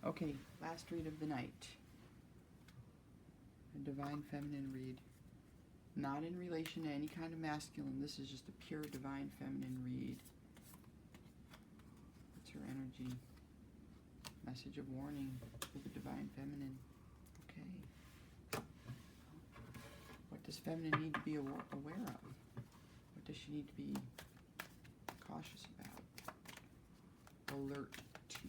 Okay, last read of the night. A divine feminine read. Not in relation to any kind of masculine. This is just a pure divine feminine read. What's her energy? Message of warning for the divine feminine. Okay. What does feminine need to be aware of? What does she need to be cautious about? Alert to.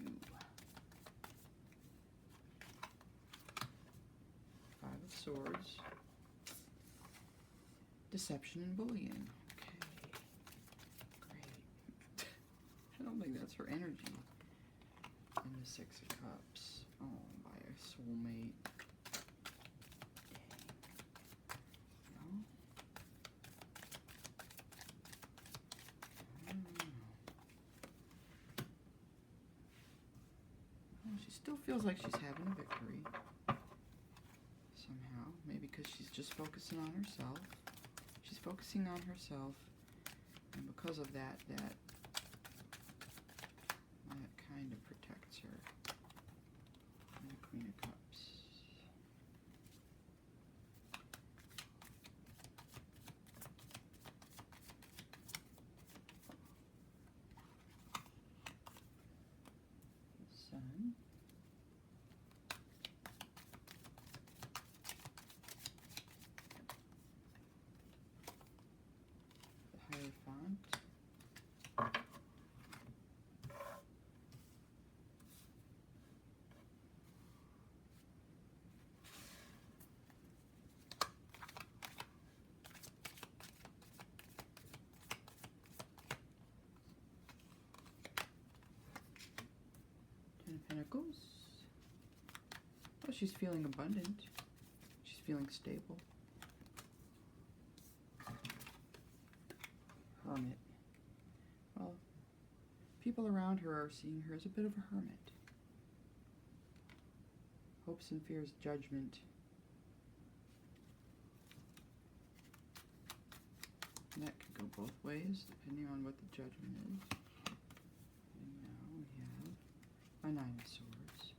5 of Swords. Deception and bullying. Okay. Great. I don't think that's her energy. And the 6 of Cups. Oh, by a soulmate. No? I don't know. Oh, she still feels like she's having a victory. Somehow. Maybe because she's just focusing on herself. She's focusing on herself. And because of that, that kind of protects her. And the Queen of Cups. The Sun. The Hierophant. Pentacles. Oh, she's feeling abundant. She's feeling stable. Hermit. Well, people around her are seeing her as a bit of a hermit. Hopes and fears, judgment. And that could go both ways, depending on what the judgment is. And now we have a 9 of Swords.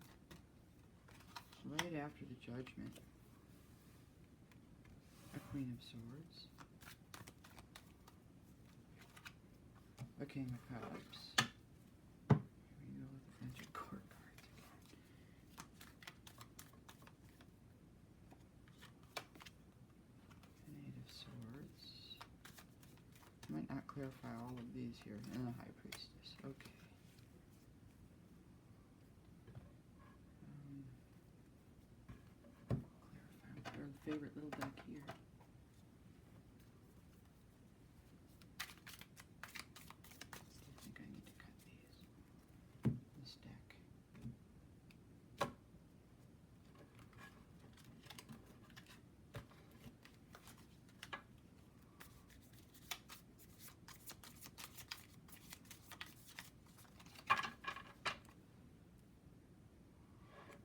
Right after the judgment, a Queen of Swords, a King of Cups. Here we go with a bunch of court cards again. An 8 of Swords. I might not clarify all of these here. And a High Priestess. Okay. Clarify our favorite little deck here. I think I need to cut these. This deck.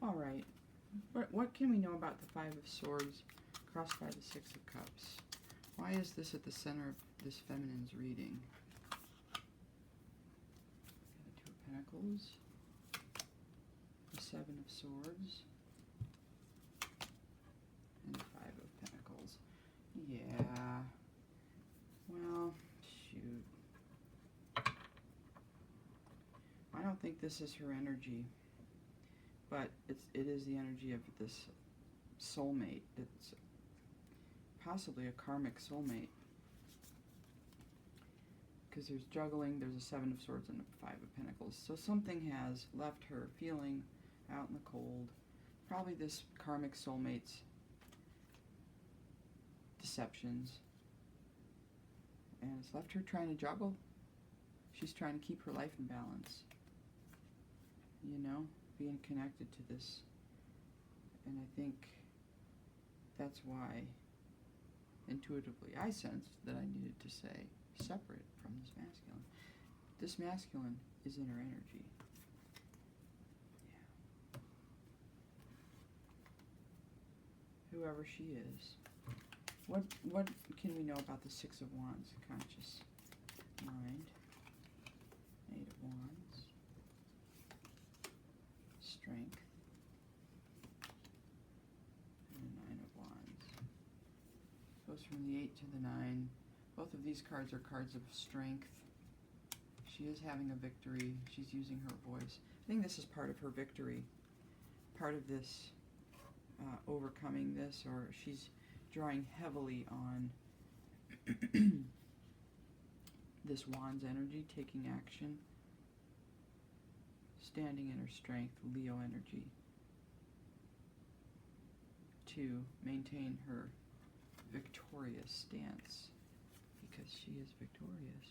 All right. What can we know about the 5 of Swords crossed by the 6 of Cups? Why is this at the center of this feminine's reading? The 2 of Pentacles, the 7 of Swords, and the 5 of Pentacles. Yeah. Well, shoot. I don't think this is her energy. But it is the energy of this soulmate. It's possibly a karmic soulmate. Because there's juggling, there's a 7 of Swords and a 5 of Pentacles. So something has left her feeling out in the cold. Probably this karmic soulmate's deceptions. And it's left her trying to juggle. She's trying to keep her life in balance. You know? Being connected to this, and I think that's why intuitively I sensed that I needed to say separate from this masculine. This masculine is in her energy. Yeah. Whoever she is. What can we know about the 6 of Wands? Conscious mind. 8 of Wands. Strength. From the 8 to the 9. Both of these cards are cards of strength. She is having a victory. She's using her voice. I think this is part of her victory. Part of this overcoming this, or she's drawing heavily on this Wands energy, taking action, standing in her strength, Leo energy, to maintain her victorious stance, because she is victorious.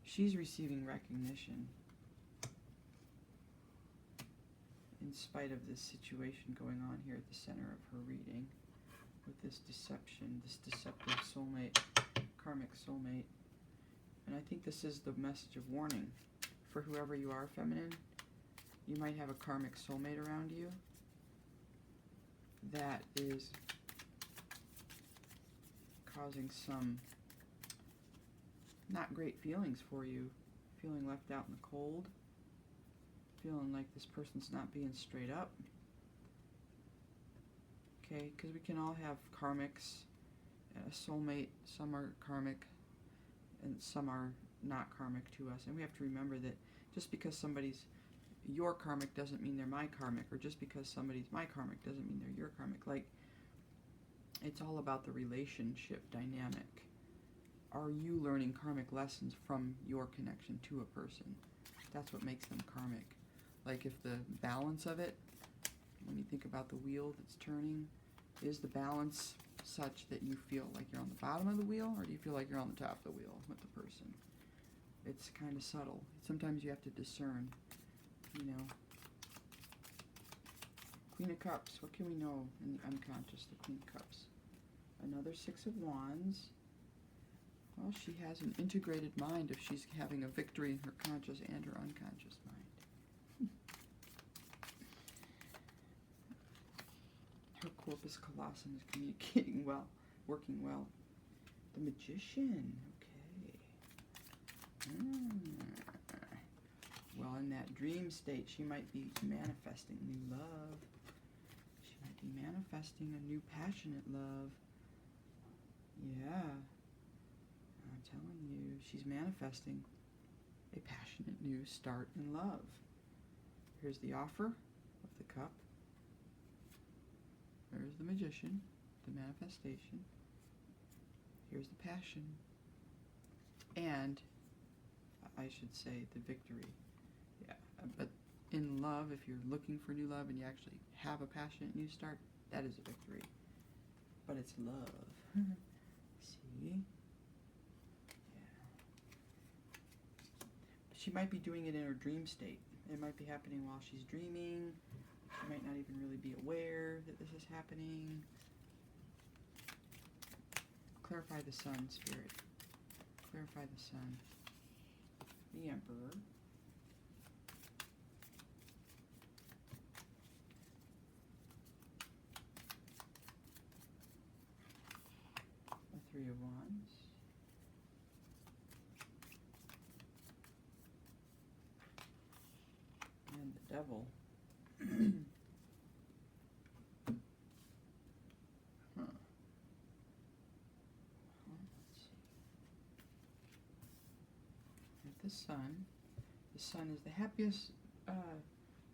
She's receiving recognition in spite of this situation going on here at the center of her reading with this deception, this deceptive soulmate, karmic soulmate. And I think this is the message of warning for whoever you are, feminine. You might have a karmic soulmate around you that is causing some not great feelings for you, feeling left out in the cold, feeling like this person's not being straight up. Okay, because we can all have karmics, a soulmate. Some are karmic and some are not karmic to us. And we have to remember that just because somebody's your karmic doesn't mean they're my karmic, or just because somebody's my karmic doesn't mean they're your karmic. Like, it's all about the relationship dynamic. Are you learning karmic lessons from your connection to a person? That's what makes them karmic. Like, if the balance of it, when you think about the wheel that's turning, is the balance such that you feel like you're on the bottom of the wheel, or do you feel like you're on the top of the wheel with the person? It's kind of subtle. Sometimes you have to discern, you know. Queen of Cups, what can we know in the unconscious, the Queen of Cups? Another Six of Wands. Well, she has an integrated mind if she's having a victory in her conscious and her unconscious mind. Her corpus callosum is communicating well, working well. The Magician, okay. Well, in that dream state, she might be manifesting new love. She might be manifesting a new passionate love. Yeah. I'm telling you, she's manifesting a passionate new start in love. Here's the offer of the cup. There's the Magician, the manifestation. Here's the passion. And, I should say, the victory. Yeah, but in love, if you're looking for new love and you actually have a passionate new start, that is a victory. But it's love. See? She might be doing it in her dream state. It might be happening while she's dreaming. She might not even really be aware that this is happening. Clarify the Sun, Spirit. Clarify the Sun. The Emperor. The Three of Wands. And the Devil. Huh. Well, let's see. At the Sun. The Sun is the happiest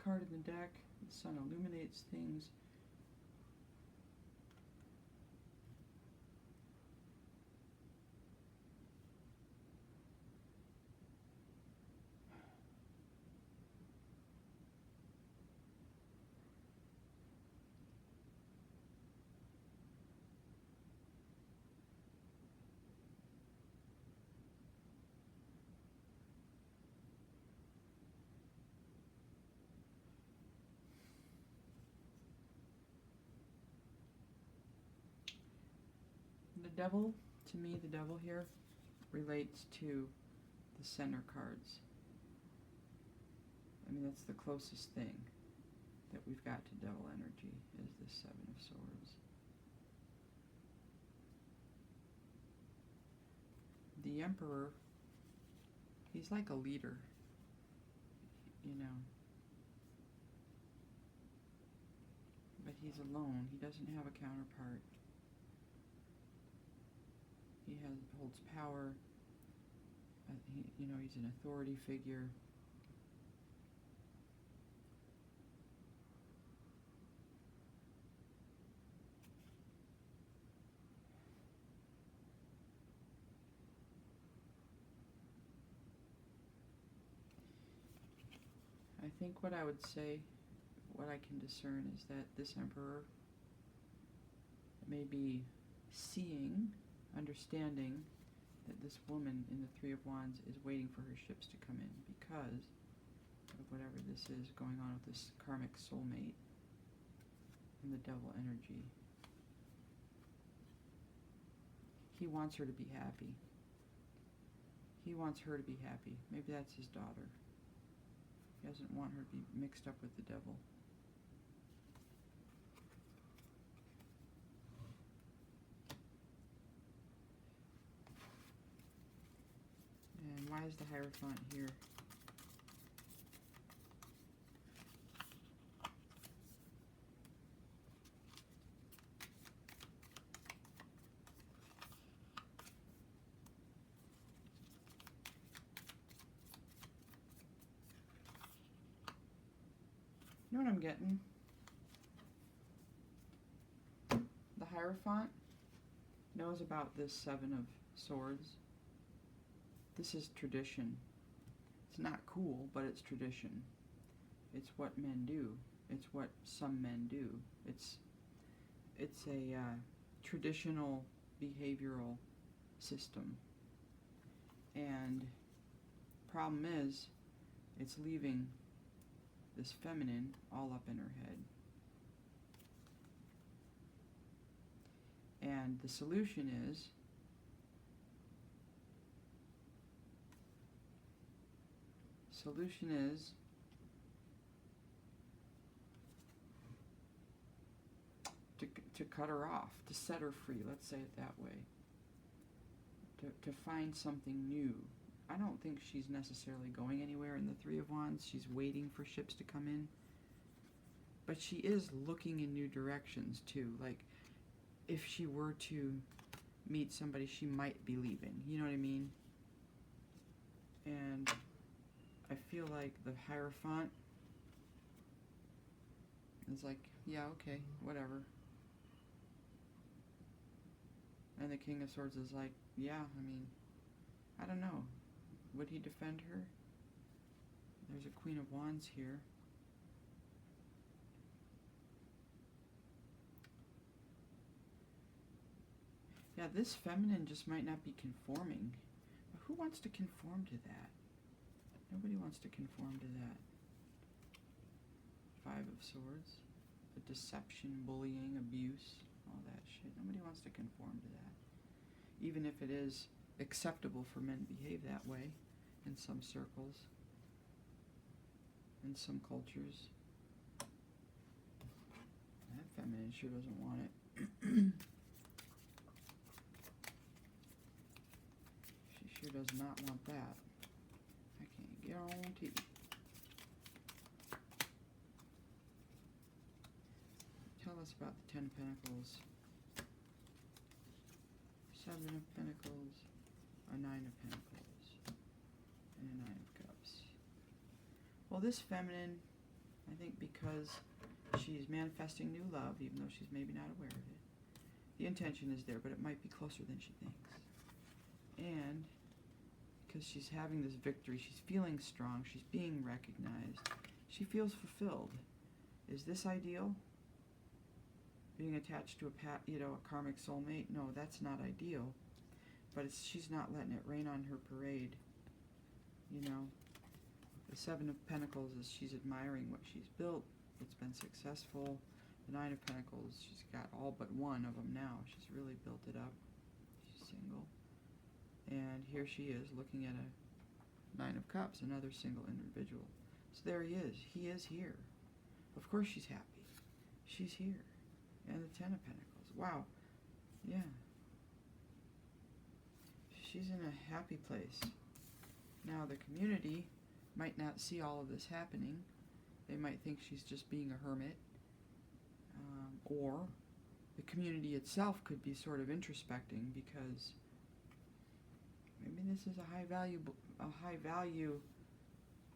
card in the deck. The Sun illuminates things. The Devil, to me, the Devil here relates to the center cards. I mean, that's the closest thing that we've got to Devil energy, is the Seven of Swords. The Emperor, he's like a leader, you know. But he's alone. He doesn't have a counterpart. He holds power. He's an authority figure. I think what I would say, what I can discern, is that this Emperor may be seeing, understanding that this woman in the Three of Wands is waiting for her ships to come in because of whatever this is going on with this karmic soulmate and the devil energy. He wants her to be happy. He wants her to be happy. Maybe that's his daughter. He doesn't want her to be mixed up with the devil. And why is the Hierophant here? You know what I'm getting? The Hierophant knows about this Seven of Swords. This is tradition. It's not cool, but it's tradition. It's what men do. It's what some men do. It's a traditional behavioral system. And problem is, it's leaving this feminine all up in her head. And the solution is to cut her off, to set her free, let's say it that way. To find something new. I don't think she's necessarily going anywhere in the Three of Wands. She's waiting for ships to come in. But she is looking in new directions too. Like, if she were to meet somebody, she might be leaving. You know what I mean? And I feel like the Hierophant is like, yeah, okay, whatever. And the King of Swords is like, yeah, I mean, I don't know. Would he defend her? There's a Queen of Wands here. Yeah, this feminine just might not be conforming. But who wants to conform to that? Nobody wants to conform to that. Five of Swords. The deception, bullying, abuse, all that shit. Nobody wants to conform to that. Even if it is acceptable for men to behave that way in some circles, in some cultures. That feminine sure doesn't want it. She sure does not want that. I can't guarantee. Tell us about the Ten of Pentacles. Seven of Pentacles. A Nine of Pentacles. And a Nine of Cups. Well, this feminine, I think because she's manifesting new love, even though she's maybe not aware of it. The intention is there, but it might be closer than she thinks. And because she's having this victory, she's feeling strong, she's being recognized, she feels fulfilled. Is this ideal? Being attached to a karmic soulmate? No, that's not ideal. But she's not letting it rain on her parade. You know, the Seven of Pentacles is she's admiring what she's built. It's been successful. The Nine of Pentacles, she's got all but one of them now. She's really built it up. She's single. And here she is looking at a Nine of Cups, another single individual. So there he is. He is here. Of course she's happy. She's here. And the Ten of Pentacles. Wow. Yeah. She's in a happy place. Now the community might not see all of this happening. They might think she's just being a hermit. Or the community itself could be sort of introspecting, because maybe this is a high value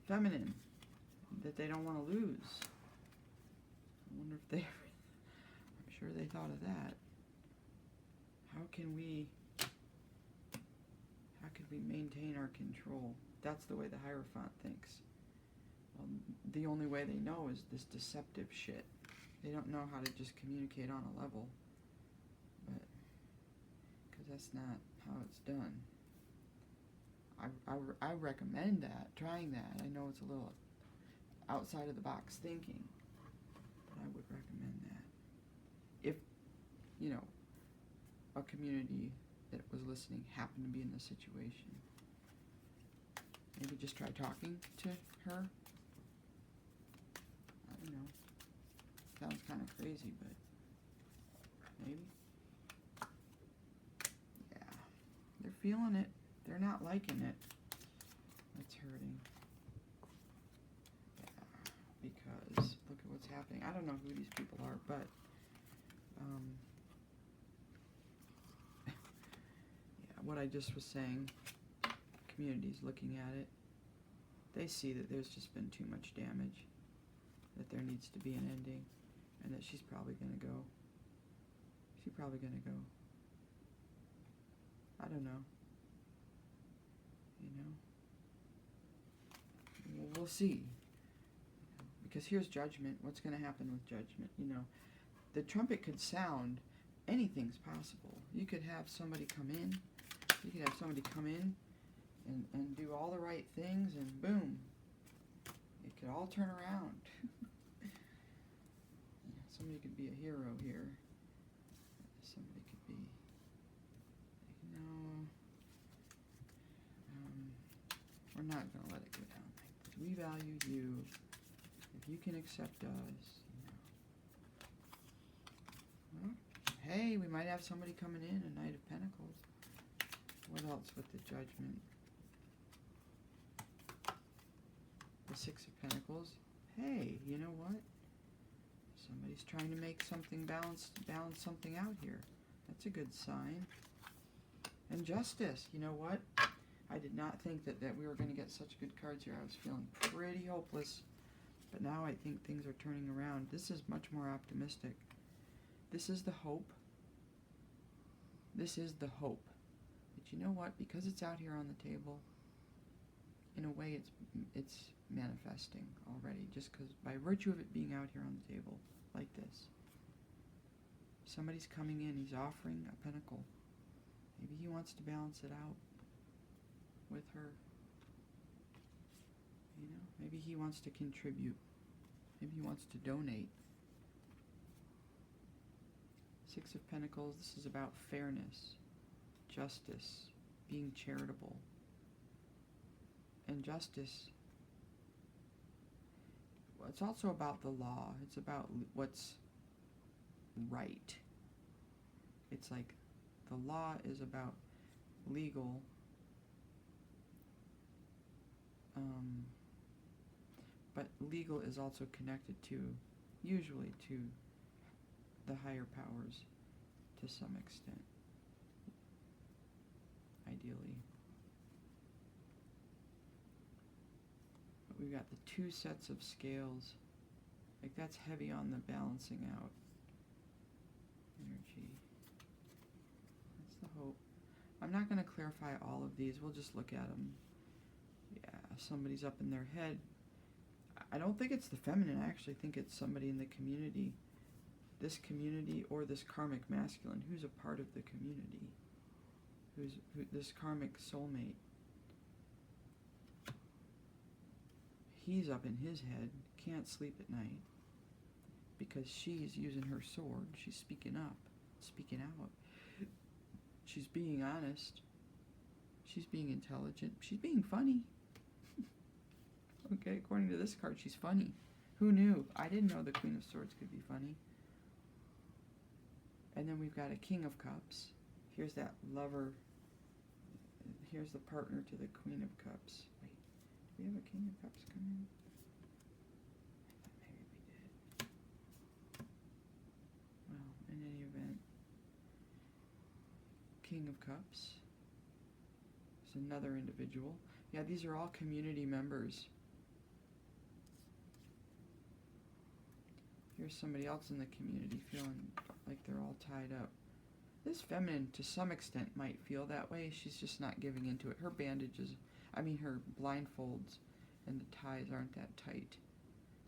feminine that they don't want to lose. I wonder if they, I'm sure they thought of that. How could we maintain our control? That's the way the Hierophant thinks. Well, the only way they know is this deceptive shit. They don't know how to just communicate on a level, but because that's not how it's done. I recommend that, trying that. I know it's a little outside of the box thinking, but I would recommend that. If, a community that was listening happened to be in this situation, maybe just try talking to her. I don't know. Sounds kind of crazy, but maybe. Yeah. They're feeling it. They're not liking it. It's hurting. Yeah. Because look at what's happening. I don't know who these people are, but yeah, what I just was saying, community's looking at it. They see that there's just been too much damage, that there needs to be an ending, and that she's probably going to go. She's probably going to go. I don't know. We'll see. Because here's judgment. What's going to happen with judgment? The trumpet could sound. Anything's possible. You could have somebody come in. And do all the right things, and boom. It could all turn around. Somebody could be a hero here. Somebody could be, we're not going to let it go down like this. We value you. If you can accept us, Well, hey, we might have somebody coming in, a Knight of Pentacles. What else with the Judgment? The Six of Pentacles. Hey, you know what? Somebody's trying to make something balance something out here. That's a good sign. And Justice. You know what? I did not think that we were going to get such good cards here. I was feeling pretty hopeless. But now I think things are turning around. This is much more optimistic. This is the hope. This is the hope. But you know what? Because it's out here on the table, in a way it's manifesting already. Just because by virtue of it being out here on the table, like this. Somebody's coming in. He's offering a pentacle. Maybe he wants to balance it out with her. Maybe he wants to contribute. Maybe he wants to donate. Six of Pentacles, this is about fairness, justice, being charitable. And justice, well, it's also about the law. It's about what's right. It's like the law is about legal, but legal is also connected to, usually to the higher powers to some extent, ideally. But we've got the two sets of scales. Like that's heavy on the balancing out energy. That's the hope. I'm not going to clarify all of these. We'll just look at them. Yeah, somebody's up in their head. I don't think it's the feminine. I actually think it's somebody in the community. This community or this karmic masculine who's a part of the community. This karmic soulmate. He's up in his head, can't sleep at night because she's using her sword. She's speaking up, speaking out. She's being honest. She's being intelligent. She's being funny. Okay, according to this card, she's funny. Who knew? I didn't know the Queen of Swords could be funny. And then we've got a King of Cups. Here's that lover. Here's the partner to the Queen of Cups. Wait, do we have a King of Cups come in? I thought maybe we did. King of Cups. There's another individual. Yeah, these are all community members. Here's somebody else in the community feeling like they're all tied up. This feminine, to some extent, might feel that way. She's just not giving into it. Her bandages, her blindfolds and the ties aren't that tight.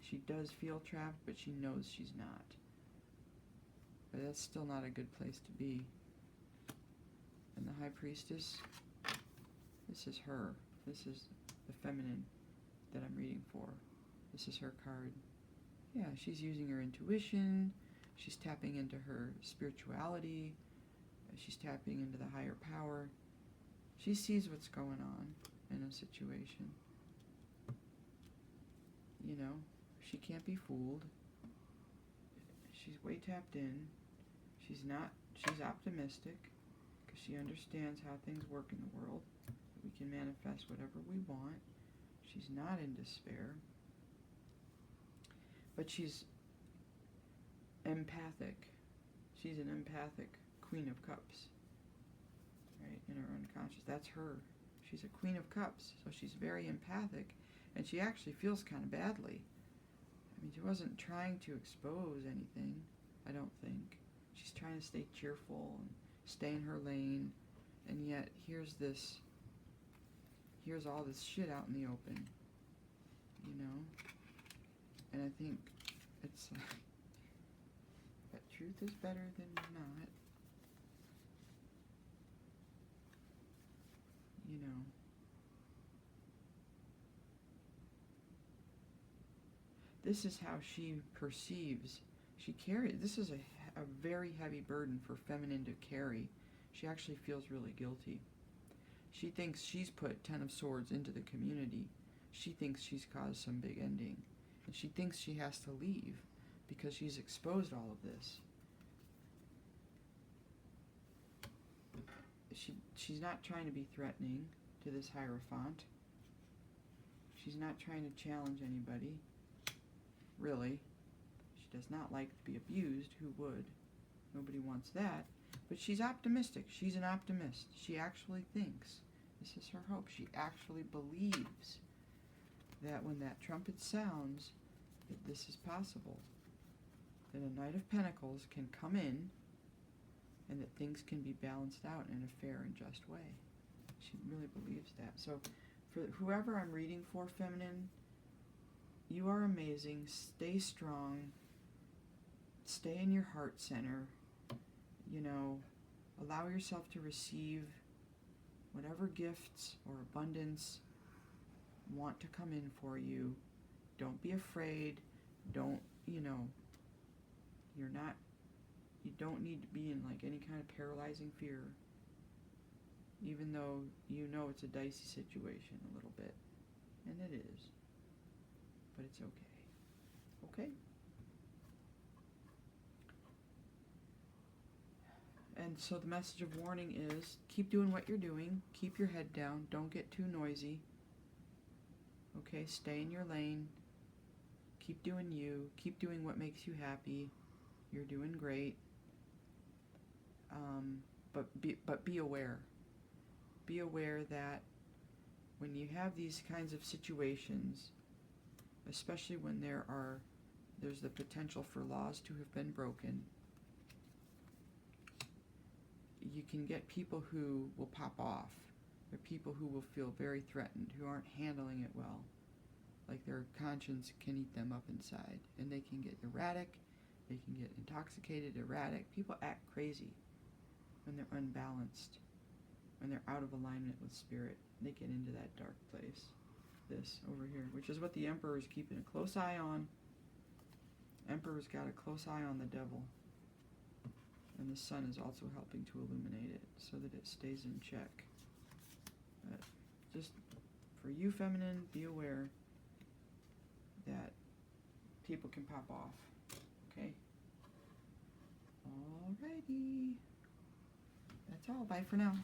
She does feel trapped, but she knows she's not. But that's still not a good place to be. And the High Priestess, this is her. This is the feminine that I'm reading for. This is her card. Yeah, she's using her intuition. She's tapping into her spirituality. She's tapping into the higher power. She sees what's going on in a situation. You know, she can't be fooled. She's way tapped in. She's optimistic because she understands how things work in the world. We can manifest whatever we want. She's not in despair. But she's empathic. She's an empathic Queen of Cups, right, in her unconscious. That's her. She's a Queen of Cups, so she's very empathic, and she actually feels kind of badly. She wasn't trying to expose anything, I don't think. She's trying to stay cheerful and stay in her lane, and yet here's all this shit out in the open, you know? And I think it's that truth is better than not. You know. This is how she perceives. She carries. This is a very heavy burden for feminine to carry. She actually feels really guilty. She thinks she's put 10 of Swords into the community. She thinks she's caused some big ending. And she thinks she has to leave because she's exposed all of this. She's not trying to be threatening to this Hierophant. She's not trying to challenge anybody. Really. She does not like to be abused. Who would? Nobody wants that. But she's optimistic. She's an optimist. She actually thinks. This is her hope. She actually believes that when that trumpet sounds, that this is possible. That a Knight of Pentacles can come in and that things can be balanced out in a fair and just way. She really believes that. So for whoever I'm reading for, feminine, you are amazing. Stay strong. Stay in your heart center. You know, allow yourself to receive whatever gifts or abundance want to come in for you. Don't be afraid. Don't, you don't need to be in like any kind of paralyzing fear, even though you know it's a dicey situation a little bit, and it is, but it's okay. Okay? And so the message of warning is, keep doing what you're doing, keep your head down, don't get too noisy, okay? Stay in your lane, keep doing you, keep doing what makes you happy, you're doing great, but be aware. Be aware that when you have these kinds of situations, especially when there's the potential for laws to have been broken, you can get people who will pop off. There are people who will feel very threatened, who aren't handling it well. Like their conscience can eat them up inside. And they can get erratic, they can get intoxicated, erratic. People act crazy when they're unbalanced, when they're out of alignment with spirit. They get into that dark place. This over here, which is what the Emperor is keeping a close eye on. Emperor's got a close eye on the devil. And the sun is also helping to illuminate it so that it stays in check. But just for you, feminine, be aware that people can pop off. Okay? Alrighty. That's all. Bye for now.